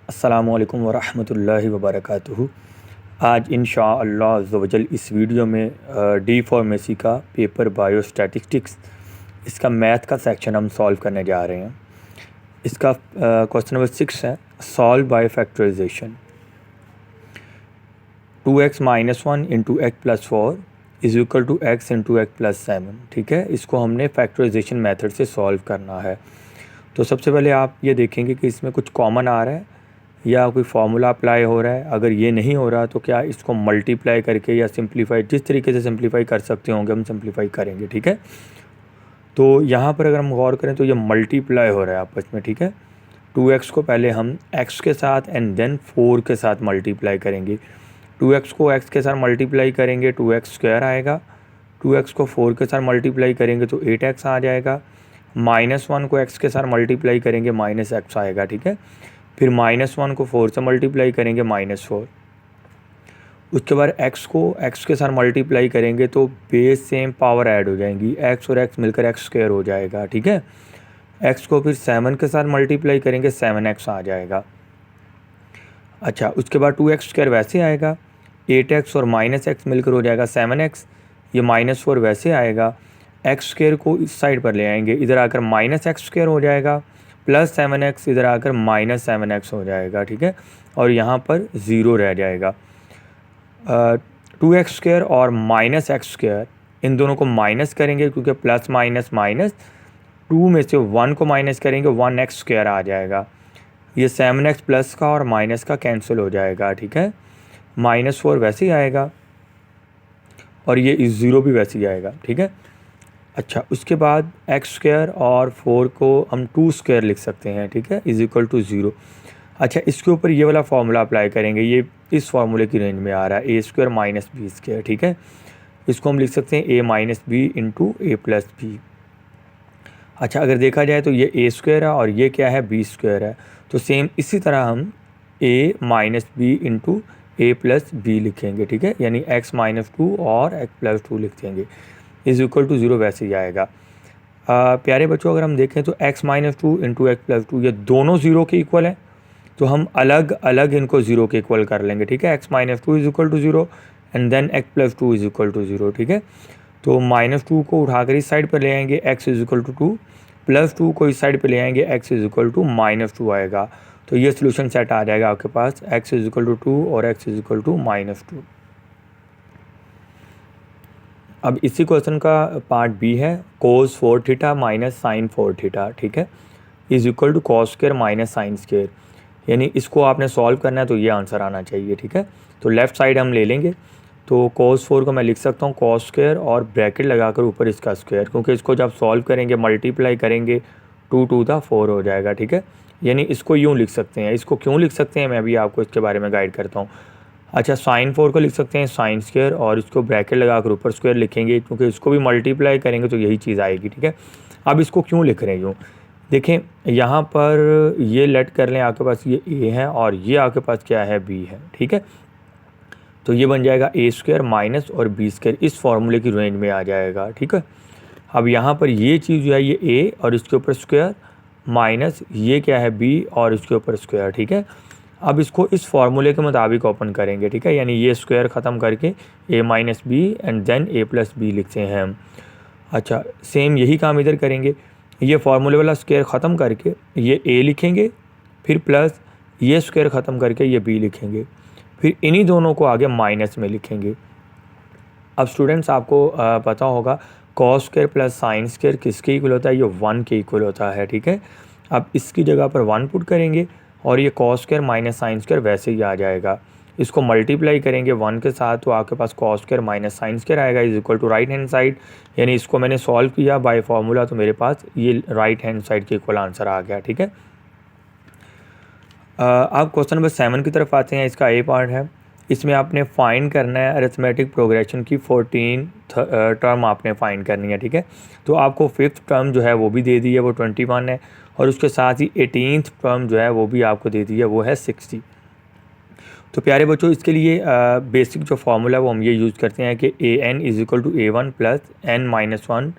अस्सलामु अलैकुम वरहमतुल्लाहि वबरकातुहू। आज इंशाअल्लाह अज़्ज़ वजल इस वीडियो में डी फार्मेसी का पेपर बायोस्टैटिस्टिक्स इसका मैथ का सेक्शन हम सॉल्व करने जा रहे हैं। इसका क्वेश्चन नंबर 6 है, solve by factorization. 2x minus 1 into x plus 4 is equal to x into x plus 7। ठीक है, इसको हमने फैक्टराइजेशन मेथड से सॉल्व करना है। तो सबसे पहले आप ये देखेंगे कि इसमें कुछ कॉमन आ रहा है या कोई फार्मूला अप्लाई हो रहा है। अगर ये नहीं हो रहा तो क्या इसको मल्टीप्लाई करके या सिंप्लीफाई, जिस तरीके से सिंप्लीफाई कर सकते होंगे हम सिंप्लीफाई करेंगे। ठीक है, तो यहाँ पर अगर हम गौर करें तो ये मल्टीप्लाई हो रहा है आपस में। ठीक है, 2x को पहले हम x के साथ एंड देन 4 के साथ मल्टीप्लाई करेंगे। 2x को x के साथ मल्टीप्लाई करेंगे 2x स्क्वायर आएगा। 2x को 4 के साथ मल्टीप्लाई करेंगे तो 8x आ जाएगा। -1 को x के साथ मल्टीप्लाई करेंगे -x आएगा। ठीक है, फिर -1 को 4 से मल्टीप्लाई करेंगे -4। उसके बाद x को x के साथ मल्टीप्लाई करेंगे तो बेस सेम पावर ऐड हो जाएंगी, x और x मिलकर x स्क्वायर हो जाएगा। ठीक है, x को फिर 7 के साथ मल्टीप्लाई करेंगे 7x आ जाएगा। अच्छा, उसके बाद 2x स्क्वायर वैसे आएगा, 8x और -x मिलकर हो जाएगा 7x। ये -4 वैसे आएगा, x स्क्वायर को इस साइड पर ले आएंगे, इधर आकर -x स्क्वायर हो जाएगा, प्लस 7x इधर आकर -7x हो जाएगा। ठीक है, और यहाँ पर 0 रह जाएगा। 2x स्क्वायर और -x स्क्वायर इन दोनों को माइनस करेंगे क्योंकि प्लस माइनस माइनस 2 में से 1 को माइनस करेंगे 1x स्क्वायर आ जाएगा। ये 7x प्लस का और माइनस का कैंसिल हो जाएगा। ठीक है, -4 वैसे ही आएगा और ये 0 भी वैसे ही आएगा। ठीक है, अच्छा, उसके बाद x स्क्वायर और 4 को हम 2 स्क्वायर लिख सकते हैं। ठीक है, इज़ इक्वल टू 0। अच्छा, इसके ऊपर ये वाला फार्मूला अप्लाई करेंगे, ये इस फार्मूले की रेंज में आ रहा है, a square minus B square. ठीक है, इसको हम लिख सकते हैं a minus B into A plus B. अच्छा, अगर देखा जाए तो ये a स्क्वायर है और ये क्या है, b स्क्वायर है। तो सेम इसी तरह हम a minus B into A plus B लिखेंगे। ठीक है, यानी x माइनस 2 और x प्लस 2 लिख देंगे, इज़ इक्वल टू 0 वैसे ही आएगा। प्यारे बच्चों, अगर हम देखें तो x minus 2 into x plus 2 ये दोनों 0 के इक्वल हैं, तो हम अलग अलग इनको 0 के इक्वल कर लेंगे। ठीक है, x minus 2 is equal to 0 and then x plus 2 is equal to 0। ठीक है, तो -2 को उठाकर इस साइड पर ले आएंगे, x is equal to 2, plus 2 को इस साइड पर ले आएंगे, x इज़ इक्वल टू -2 आएगा। तो ये सोल्यूशन सेट आ जाएगा आपके पास, x इज़ इक्वल टू 2 और x इज़ इक्वल टू -2। अब इसी क्वेश्चन का पार्ट बी है, cos 4 theta minus sine 4 theta. ठीक है, is equal to cos square minus sine square, यानी इसको आपने सॉल्व करना है तो ये आंसर आना चाहिए। ठीक है, तो लेफ़्ट साइड हम ले लेंगे, तो cos 4 को मैं लिख सकता हूँ कॉस स्क्वायर और ब्रैकेट लगाकर ऊपर इसका स्क्वायर, क्योंकि इसको जब सॉल्व करेंगे मल्टीप्लाई करेंगे 2 टू द 4 हो जाएगा। ठीक है, यानी इसको यूँ लिख सकते हैं। इसको क्यों लिख सकते हैं मैं भी आपको इसके बारे में गाइड करता हूँ। अच्छा, साइन 4 को लिख सकते हैं साइन स्क्वायर और इसको ब्रैकेट लगाकर ऊपर स्क्वायर लिखेंगे, क्योंकि इसको भी मल्टीप्लाई करेंगे तो यही चीज़ आएगी। ठीक है, अब इसको क्यों लिख रहे हैं यूँ, देखें यहाँ पर ये लेट कर लें, आपके पास ये a है और ये आपके पास क्या है, b है। ठीक है, तो ये बन जाएगा a स्क्वायर माइनस और b स्क्वायर, इस फार्मूले की रेंज में आ जाएगा। ठीक है, अब यहाँ पर ये चीज़ जो है ये a और इसके ऊपर स्क्वायर माइनस ये क्या है b और इसके ऊपर स्क्वायर। ठीक है, अब इसको इस फार्मूले के मुताबिक ओपन करेंगे। ठीक है, यानी ये स्क्वायर ख़त्म करके a minus B and then a plus B लिखते हैं हम। अच्छा, सेम यही काम इधर करेंगे, ये फार्मूले वाला स्क्वायर ख़त्म करके ये a लिखेंगे, फिर प्लस ये स्क्वायर ख़त्म करके ये b लिखेंगे, फिर इन्हीं दोनों को आगे माइनस में लिखेंगे। अब स्टूडेंट्स आपको पता होगा cos square plus sine square किसके इक्वल होता है, ये 1 के इक्वल होता है। ठीक है, अब इसकी जगह पर 1 पुट करेंगे और ये cos square minus sine square वैसे ही आ जाएगा। इसको मल्टीप्लाई करेंगे 1 के साथ तो आपके पास cos square minus sine square आएगा, is equal to right hand side, यानी इसको मैंने सॉल्व किया बाय फार्मूला तो मेरे पास ये राइट हैंड साइड के इक्वल आंसर आ गया। ठीक है, आप क्वेश्चन नंबर 7 की तरफ आते हैं। इसका ए पार्ट है, इसमें आपने फ़ाइंड करना है अरिथमेटिक प्रोग्रेशन की 14 टर्म आपने फ़ाइंड करनी है। ठीक है, तो आपको 5th टर्म जो है वो भी दे दी है, वो 21 है, और उसके साथ ही 18th टर्म जो है वो भी आपको दे दी है, वो है 60। तो प्यारे बच्चों, इसके लिए बेसिक जो फार्मूला वो हम ये यूज़ करते हैं कि an is equal to a1 plus n minus 1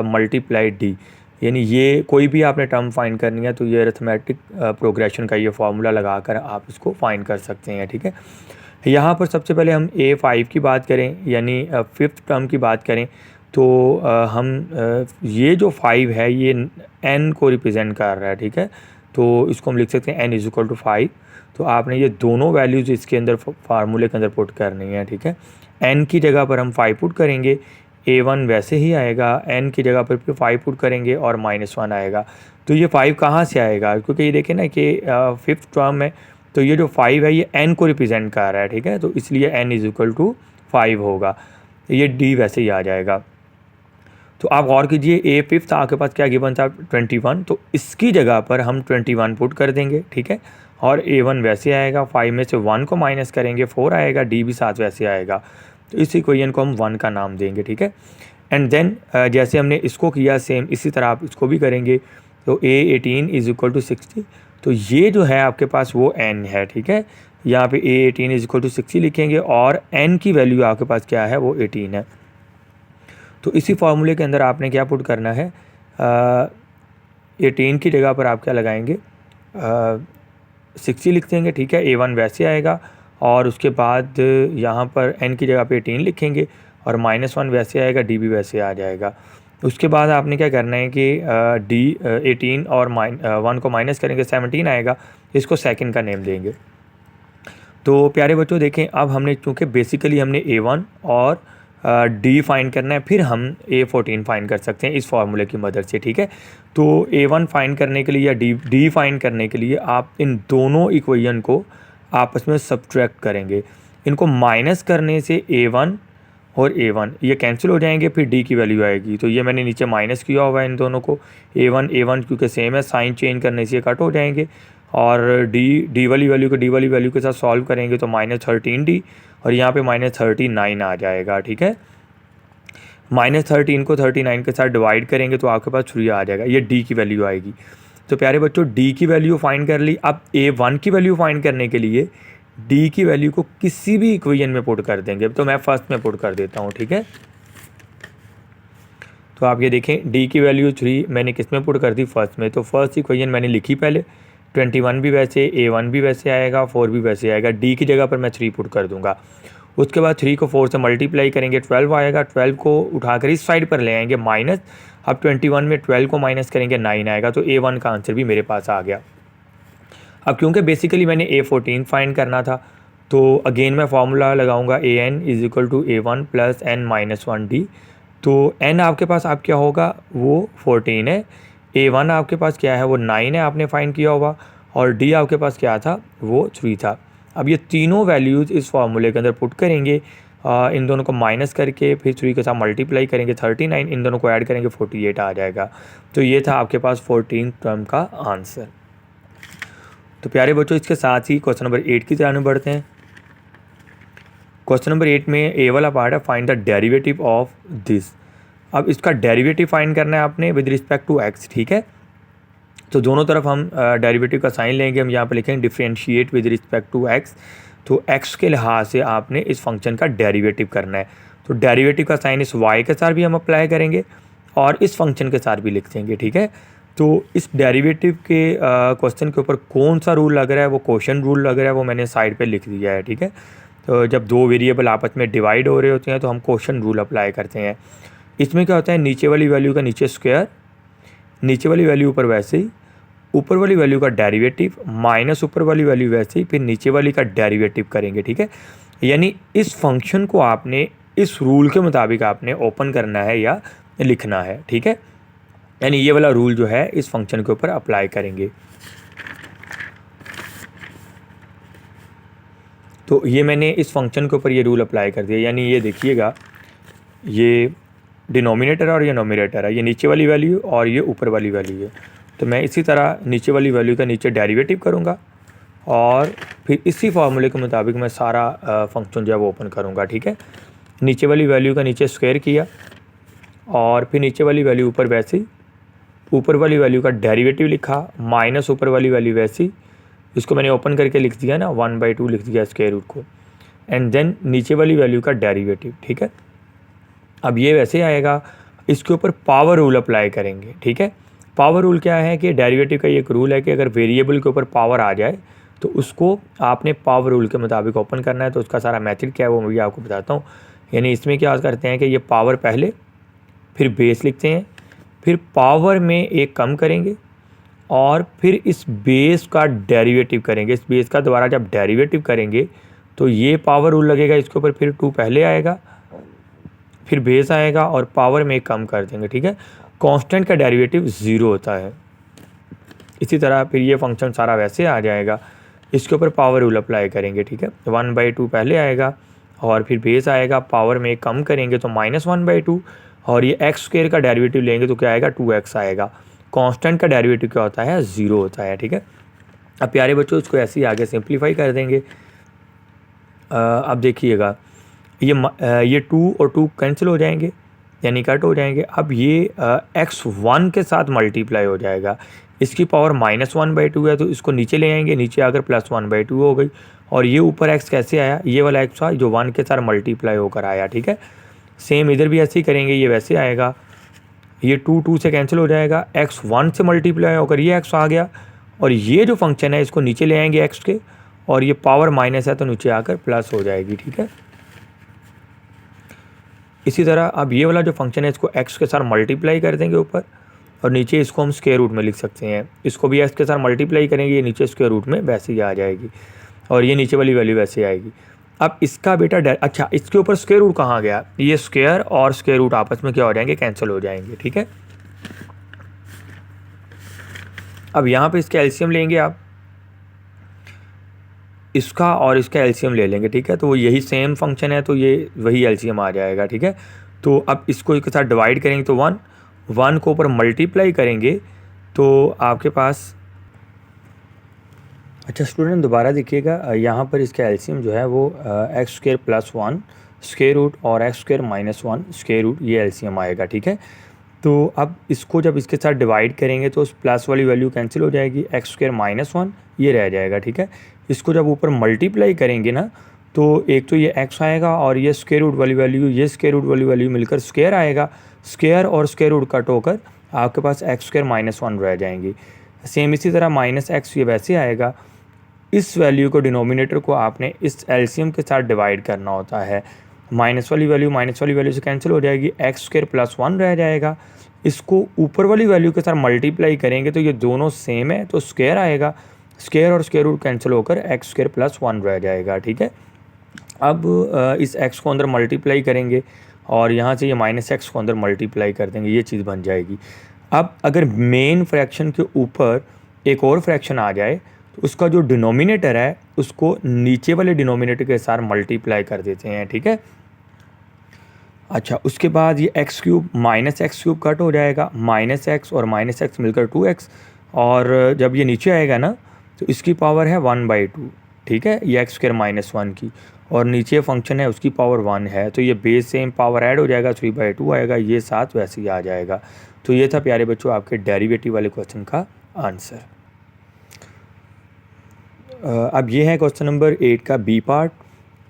multiply d। यानी ये कोई भी आपने टर्म फाइंड करनी है तो ये अरिथमेटिक प्रोग्रेशन का ये फार्मूला लगाकर आप इसको फाइंड कर सकते हैं, ठीक है। यहाँ पर सबसे पहले हम A5 की बात करें, यानी फिफ्थ टर्म की बात करें, तो ये जो 5 है ये n को रिप्रेजेंट कर रहा है, ठीक है। तो इसको हम लिख सकते हैं n = 5। तो आपने ये दोनों वैल्यूज़ इसके अंदर फार्मूले के अंदर पुट करनी है, ठीक है। n की जगह पर हम 5 पुट करेंगे, A1 वैसे ही आएगा, n की जगह पर फिर 5 पुट करेंगे और -1 आएगा। तो ये 5 कहाँ से आएगा, क्योंकि ये देखें ना कि फिफ्थ टर्म है, तो ये जो 5 है ये n को रिप्रेजेंट कर रहा है, ठीक है। तो इसलिए n = 5 होगा, ये d वैसे ही आ जाएगा। तो आप गौर कीजिए, ए फिफ्थ आपके पास क्या गिवन था 21, तो इसकी जगह पर हम 21 पुट कर देंगे, ठीक है। और A1 वैसे आएगा, 5 में से 1 को माइनस करेंगे 4 आएगा, D भी साथ वैसे आएगा। तो इस इक्वेशन को हम 1 का नाम देंगे, ठीक है। एंड देन जैसे हमने इसको किया सेम इसी तरह आप इसको भी करेंगे। तो A18 = 60, तो ये जो है आपके पास वो n है, ठीक है। यहाँ पे A18 = 60 लिखेंगे और n की वैल्यू आपके पास क्या है, वो 18 है। तो इसी फार्मूले के अंदर आपने क्या पुट करना है, 18 की जगह पर आप क्या लगाएंगे, 60 लिख देंगे, ठीक है। A1 वैसे आएगा और उसके बाद यहाँ पर n की जगह पे 18 लिखेंगे और -1 वैसे आएगा, D भी वैसे आ जाएगा। उसके बाद आपने क्या करना है कि D 18 और 1 को माइनस करेंगे 17 आएगा, इसको सेकंड का नेम देंगे। तो प्यारे बच्चों देखें, अब हमने चूँकि बेसिकली हमने A1 और D फाइंड करना है, फिर हम A14 फाइंड कर सकते हैं इस फार्मूले की मदद से, ठीक है। तो A1 फाइंड करने के लिए या D फाइंड करने के लिए आप इन दोनों इक्वेशन को आपस में सब्ट्रैक्ट करेंगे। इनको माइनस करने से A1 और A1 ये कैंसिल हो जाएंगे, फिर D की वैल्यू आएगी। तो ये मैंने नीचे माइनस किया हुआ है इन दोनों को, A1 क्योंकि सेम है, साइन चेंज करने से कट हो जाएंगे। और D वाली वैल्यू को D वाली वैल्यू के साथ सॉल्व करेंगे तो -13D और यहाँ पे -39 आ जाएगा, ठीक है। -13 को 39 के साथ डिवाइड करेंगे तो आपके पास 3 आ जाएगा, ये D की वैल्यू आएगी। तो प्यारे बच्चों D की वैल्यू फाइंड कर ली। अब A1 की वैल्यू फाइंड करने के लिए D की वैल्यू को किसी भी इक्वेशन में पुट कर देंगे। तो मैं फर्स्ट में पुट कर देता हूँ, ठीक है। तो आप ये देखें, D की वैल्यू 3 मैंने किस में पुट कर दी, फर्स्ट में। तो फर्स्ट इक्वेशन मैंने लिखी पहले, 21 भी वैसे, A1 भी वैसे आएगा, 4 भी वैसे आएगा। D की जगह पर मैं 3 पुट कर दूंगा। उसके बाद 3 को 4 से मल्टीप्लाई करेंगे, 12 आएगा। 12 को उठाकर इस साइड पर ले आएंगे माइनस। अब 21 में 12 को माइनस करेंगे 9 आएगा। तो A1 का आंसर भी मेरे पास आ गया। अब क्योंकि बेसिकली मैंने A14 फाइंड करना था, तो अगेन मैं फार्मूला लगाऊंगा AN = A1 + n-1D। तो n आपके पास आप क्या होगा, वो 14 है। A1 आपके पास क्या है, वो 9 है, आपने फाइंड किया होगा। और D आपके पास क्या था, वो 3 था। अब ये तीनों वैल्यूज़ इस फार्मूले के अंदर पुट करेंगे, इन दोनों को माइनस करके फिर 3 के साथ मल्टीप्लाई करेंगे 39, इन दोनों को ऐड करेंगे 48 आ जाएगा। तो ये था आपके पास 14 टर्म का आंसर। तो प्यारे बच्चों, इसके साथ ही क्वेश्चन नंबर 8 की तरफ बढ़ते हैं। क्वेश्चन नंबर 8 में ए वाला पार्ट है, find the derivative of this. अब इसका डेरिवेटिव फाइंड करना है आपने विद रिस्पेक्ट टू एक्स, ठीक है। तो दोनों तरफ हम डेरिवेटिव का साइन लेंगे। हम यहाँ पर लिखेंगे differentiate with respect to x. तो एक्स के लिहाज से आपने इस फंक्शन का डेरिवेटिव करना है। तो डेरिवेटिव का साइन इस वाई के साथ भी हम अप्लाई करेंगे और इस फंक्शन के साथ भी लिख देंगे, ठीक है। तो इस डेरिवेटिव के क्वेश्चन के ऊपर कौन सा रूल लग रहा है, वो क्वेश्चन रूल लग रहा है, वो मैंने साइड पे लिख दिया है, ठीक है। तो जब दो वेरिएबल आपस में डिवाइड हो रहे होते हैं तो हम क्वेश्चन रूल अप्लाई करते हैं। इसमें क्या होता है, नीचे वाली वैल्यू का नीचे स्क्वायर, नीचे वाली वैल्यू ऊपर वैसे ही, ऊपर वाली वैल्यू का डेरिवेटिव माइनस ऊपर वाली वैल्यू वैसे ही, फिर नीचे वाली का डेरिवेटिव करेंगे, ठीक है। यानी इस फंक्शन को आपने इस रूल के मुताबिक आपने ओपन करना है या लिखना है, ठीक है। यानी ये वाला रूल जो है इस फंक्शन के ऊपर अप्लाई करेंगे। तो ये मैंने इस फंक्शन के ऊपर ये रूल अप्लाई कर दिया। यानी ये देखिएगा, ये डिनोमिनेटर और ये नोमिनेटर है, ये नीचे वाली वैल्यू और ये ऊपर वाली वैल्यू है। तो मैं इसी तरह नीचे वाली वैल्यू का नीचे डेरिवेटिव करूँगा और फिर इसी फार्मूले के मुताबिक मैं सारा फंक्शन जो है वो ओपन करूँगा, ठीक है। नीचे वाली वैल्यू का नीचे स्क्वायर किया और फिर नीचे वाली वैल्यू ऊपर वैसी, ऊपर वाली वैल्यू का डेरिवेटिव लिखा माइनस ऊपर वाली वैल्यू वैसी, इसको मैंने ओपन करके लिख दिया ना, 1/2 लिख दिया स्क्वायर रूट को, एंड देन नीचे वाली वैल्यू का डेरिवेटिव, ठीक है। अब ये वैसे आएगा, इसके ऊपर पावर रूल अप्लाई करेंगे, ठीक है। पावर रूल क्या है कि डेरिवेटिव का ये एक रूल है कि अगर वेरिएबल के ऊपर पावर आ जाए तो उसको आपने पावर रूल के मुताबिक ओपन करना है। तो उसका सारा मेथड क्या है वो मैं आपको बताता हूँ। यानी इसमें क्या करते हैं कि ये पावर पहले, फिर बेस लिखते हैं, फिर पावर में एक कम करेंगे और फिर इस बेस का डेरिवेटिव करेंगे। इस बेस का दोबारा जब डेरिवेटिव करेंगे तो ये पावर रूल लगेगा इसके ऊपर, फिर 2 पहले आएगा, फिर बेस आएगा और पावर में एक कम कर देंगे। ठीक है, कांस्टेंट का डेरिवेटिव 0 होता है। इसी तरह फिर ये फंक्शन सारा वैसे आ जाएगा, इसके ऊपर पावर रूल अप्लाई करेंगे। ठीक है, 1/2 पहले आएगा और फिर बेस आएगा, पावर में कम करेंगे तो -1/2 और ये एक्स स्क्वायर का डेरिवेटिव लेंगे तो क्या आएगा 2x आएगा। कांस्टेंट का डेरिवेटिव क्या होता है 0 होता है। ठीक है, अब प्यारे बच्चों इसको ऐसे ही आगे सिंप्लीफाई कर देंगे। अब देखिएगा ये 2 और 2 कैंसिल हो जाएंगे यानी कट हो जाएंगे। अब ये x1 के साथ मल्टीप्लाई हो जाएगा, इसकी पावर -1/2 है तो इसको नीचे ले आएंगे, नीचे आकर +1/2 हो गई। और ये ऊपर x कैसे आया, ये वाला x था जो 1 के साथ मल्टीप्लाई होकर आया। ठीक है, सेम इधर भी ऐसे ही करेंगे, ये वैसे आएगा, ये 2 से कैंसिल हो जाएगा, x1 से मल्टीप्लाई होकर ये x आ गया और ये जो फंक्शन है इसको नीचे ले आएंगे x के, और ये पावर माइनस है तो नीचे आकर प्लस हो जाएगी। ठीक है, इसी तरह अब ये वाला जो फंक्शन है इसको x के साथ मल्टीप्लाई कर देंगे ऊपर, और नीचे इसको हम स्क्वायर रूट में लिख सकते हैं। इसको भी x के साथ मल्टीप्लाई करेंगे, ये नीचे स्क्वायर रूट में वैसे ही आ जाएगी और ये नीचे वाली वैल्यू वैसे आएगी। अब इसका बेटा अच्छा इसके ऊपर स्क्वायर रूट कहाँ गया, ये स्क्वायर और स्क्वायर रूट आपस में क्या हो जाएंगे, कैंसिल हो जाएंगे। ठीक है, अब यहाँ पे इसका एलसीएम लेंगे आप, इसका और इसका एलसीएम ले लेंगे। ठीक है, तो यही सेम फंक्शन है तो ये वही एलसीएम आ जाएगा। ठीक है, तो अब इसको इसके साथ डिवाइड करेंगे तो 1 को ऊपर मल्टीप्लाई करेंगे तो आपके पास, अच्छा स्टूडेंट दोबारा देखिएगा, यहाँ पर इसका एलसीएम जो है वो x² + 1 स्क्वायर रूट और x² - 1 स्क्वायर रूट, ये एलसीएम आएगा। ठीक है, तो अब इसको जब इसके साथ डिवाइड करेंगे तो उस प्लस वाली वैल्यू कैंसिल हो जाएगी, x² - 1 ये रह जाएगा। ठीक है, इसको जब ऊपर मल्टीप्लाई करेंगे ना तो एक तो ये x आएगा और ये स्क्वायर रूट वाली वैल्यू, ये स्क्वायर रूट वाली वैल्यू मिलकर स्क्वायर आएगा, स्क्वायर और स्क्वायर रूट कट होकर आपके पास x² - 1 रह जाएंगी। सेम इसी तरह -x ये वैसे आएगा, इस वैल्यू को डिनोमिनेटर को आपने इस एलसीएम के साथ डिवाइड करना होता है, माइनस वाली वैल्यू से कैंसिल हो जाएगी, x² + 1 रह जाएगा। इसको ऊपर वाली वैल्यू के साथ मल्टीप्लाई करेंगे तो ये दोनों सेम है तो स्क्वायर आएगा, स्क्वायर और स्क्वायर रूट कैंसिल होकर x² + 1 रह जाएगा। ठीक है, अब इस x को अंदर मल्टीप्लाई करेंगे और यहाँ से ये -x को अंदर मल्टीप्लाई कर देंगे, ये चीज़ बन जाएगी। अब अगर मेन फ्रैक्शन के ऊपर एक और फ्रैक्शन आ जाए तो उसका जो डिनोमिनेटर है उसको नीचे वाले डिनोमिनेटर के साथ मल्टीप्लाई कर देते हैं। ठीक है, अच्छा उसके बाद ये x³ -x³ कट हो जाएगा, -x और -x मिलकर 2x, और जब ये नीचे आएगा ना तो इसकी पावर है 1/2। ठीक है, ये x² - 1 की, और नीचे फंक्शन है उसकी पावर 1 है तो ये बेस सेम पावर ऐड हो जाएगा, 3/2 आएगा, ये 7 वैसे ही आ जाएगा। तो ये था प्यारे बच्चों आपके डेरिवेटिव वाले क्वेश्चन का आंसर। अब ये है क्वेश्चन नंबर 8 का बी पार्ट।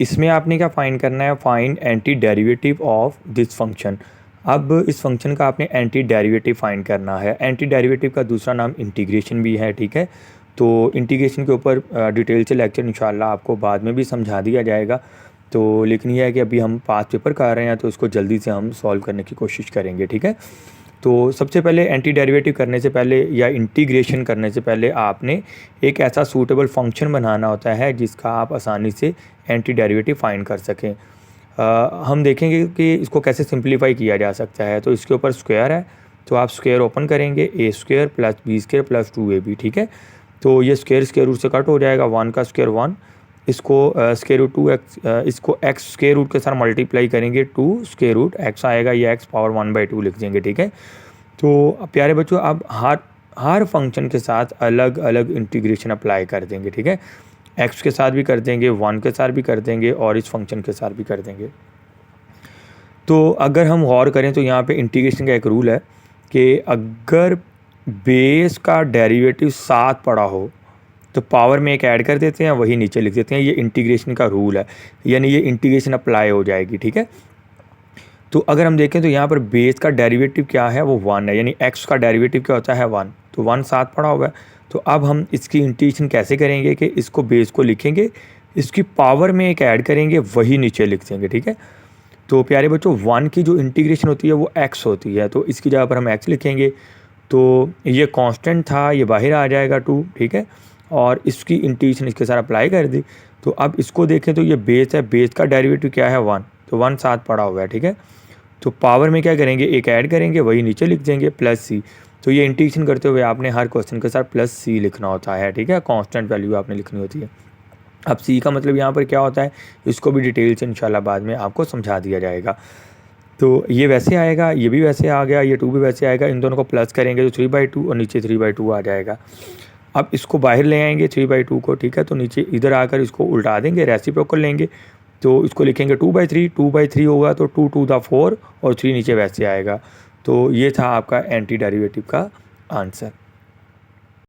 इसमें आपने क्या फाइंड करना है, find anti derivative of this function. अब इस फंक्शन का आपने एंटी डेरिवेटिव फाइंड करना है। एंटी डेरिवेटिव का दूसरा नाम इंटीग्रेशन भी है। ठीक है, तो इंटीग्रेशन के ऊपर डिटेल से लेक्चर इंशाल्लाह आपको बाद में भी समझा दिया जाएगा। तो लेकिन यह है कि अभी हम पास पेपर कर रहे हैं तो इसको जल्दी से हम सॉल्व करने की कोशिश करेंगे। ठीक है, तो सबसे पहले एंटी डेरिवेटिव करने से पहले या इंटीग्रेशन करने से पहले आपने एक ऐसा सूटेबल फंक्शन बनाना होता है जिसका आप आसानी से एंटी डेरिवेटिव फाइंड कर सकें। हम देखेंगे कि इसको कैसे सिंप्लीफाई किया जा सकता है। तो इसके ऊपर स्क्वायर है तो आप स्क्वायर ओपन करेंगे, a² + b² + 2ab। ठीक है, तो ये स्क्वायर रूट से कट हो जाएगा, 1 का स्क्वायर 1, इसको स्क्वायर रूट 2x, इसको x स्क्वायर रूट के साथ मल्टीप्लाई करेंगे, 2 स्क्वायर रूट x आएगा, ये x पावर 1/2 लिख देंगे। ठीक है, तो प्यारे बच्चों अब हर फंक्शन के साथ अलग अलग इंटीग्रेशन अप्लाई कर देंगे। ठीक है, x के साथ भी कर देंगे, 1 के साथ भी कर देंगे और इस फंक्शन के साथ भी कर देंगे। तो अगर हम गौर करें तो यहाँ पे इंटीग्रेशन का एक रूल है कि अगर बेस का डेरिवेटिव 7 पड़ा हो तो पावर में एक ऐड कर देते हैं, वही नीचे लिख देते हैं। ये इंटीग्रेशन का रूल है, यानी ये इंटीग्रेशन अप्लाई हो जाएगी। ठीक है, तो अगर हम देखें तो यहाँ पर बेस का डेरिवेटिव क्या है, वो 1 है, यानी x का डेरिवेटिव क्या होता है 1, तो 1 साथ पड़ा हुआ है। तो अब हम इसकी इंटीग्रेशन कैसे करेंगे कि इसको बेस को लिखेंगे, इसकी पावर में एक ऐड करेंगे, वही नीचे लिख देंगे, ठीक है। तो प्यारे बच्चों 1 की जो इंटीग्रेशन होती है वो x होती है, तो इसकी जगह पर हम x लिखेंगे। तो ये कांस्टेंट था, ये बाहर आ जाएगा 2, ठीक है, और इसकी इंटीग्रेशन इसके साथ अप्लाई कर दी। तो अब इसको देखें तो ये बेस है, बेस का डेरिवेटिव क्या है 1, तो 1 साथ पड़ा हुआ है, ठीक है। तो पावर में क्या करेंगे, एक ऐड करेंगे, वही नीचे लिख देंगे +c। तो ये इंटीग्रेशन करते हुए आपने हर क्वेश्चन के साथ +c लिखना होता है, ठीक है, कांस्टेंट वैल्यू आपने लिखनी होती है। अब c का मतलब यहाँ पर क्या होता है, इसको भी डिटेल से इंशाल्लाह बाद में आपको समझा दिया जाएगा। तो ये वैसे आएगा, ये भी वैसे आ गया, ये 2 भी वैसे आएगा, इन दोनों को प्लस करेंगे तो 3/2 और नीचे 3/2 आ जाएगा। अब इसको बाहर ले आएंगे 3/2 को, ठीक है, तो नीचे इधर आकर इसको उल्टा देंगे, रेसिप्रोकल लेंगे, तो इसको लिखेंगे 2/3, 2/3 होगा तो 2 to the 4 और 3 नीचे वैसे आएगा। तो ये था आपका एंटी डेरिवेटिव का आंसर।